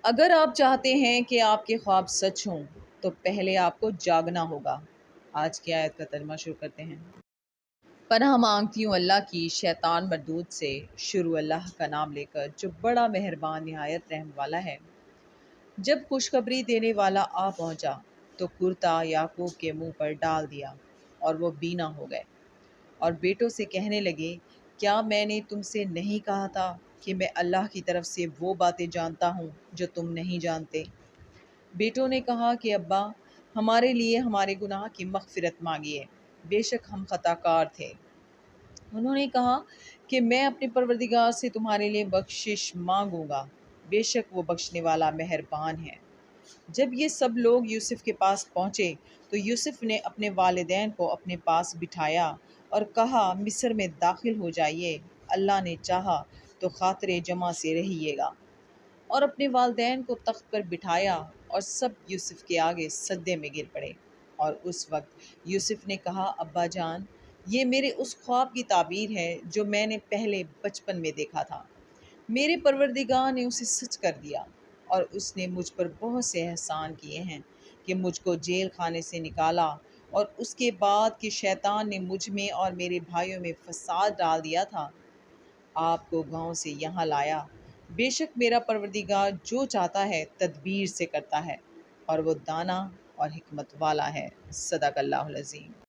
اگر آپ چاہتے ہیں کہ آپ کے خواب سچ ہوں تو پہلے آپ کو جاگنا ہوگا۔ آج کی آیت کا ترجمہ شروع کرتے ہیں۔ پناہ مانگتی ہوں اللہ کی شیطان مردود سے۔ شروع اللہ کا نام لے کر جو بڑا مہربان نہایت رحم والا ہے۔ جب خوشخبری دینے والا آ پہنچا تو کرتا یعقوب کے منہ پر ڈال دیا اور وہ بینا ہو گئے، اور بیٹوں سے کہنے لگے، کیا میں نے تم سے نہیں کہا تھا کہ میں اللہ کی طرف سے وہ باتیں جانتا ہوں جو تم نہیں جانتے؟ بیٹوں نے کہا کہ ابا، ہمارے لیے ہمارے گناہ کی مغفرت مانگیے، بے شک ہم خطا کار تھے۔ انہوں نے کہا کہ میں اپنے پروردگار سے تمہارے لیے بخشش مانگوں گا، بے شک وہ بخشنے والا مہربان ہے۔ جب یہ سب لوگ یوسف کے پاس پہنچے تو یوسف نے اپنے والدین کو اپنے پاس بٹھایا اور کہا، مصر میں داخل ہو جائیے، اللہ نے چاہا تو خاطر جمع سے رہیے گا۔ اور اپنے والدین کو تخت پر بٹھایا اور سب یوسف کے آگے سجدے میں گر پڑے۔ اور اس وقت یوسف نے کہا، ابا جان، یہ میرے اس خواب کی تعبیر ہے جو میں نے پہلے بچپن میں دیکھا تھا۔ میرے پروردگار نے اسے سچ کر دیا، اور اس نے مجھ پر بہت سے احسان کیے ہیں کہ مجھ کو جیل خانے سے نکالا، اور اس کے بعد کہ شیطان نے مجھ میں اور میرے بھائیوں میں فساد ڈال دیا تھا، آپ کو گاؤں سے یہاں لایا۔ بے شک میرا پروردگار جو چاہتا ہے تدبیر سے کرتا ہے، اور وہ دانا اور حکمت والا ہے۔ صدق اللہ العظیم۔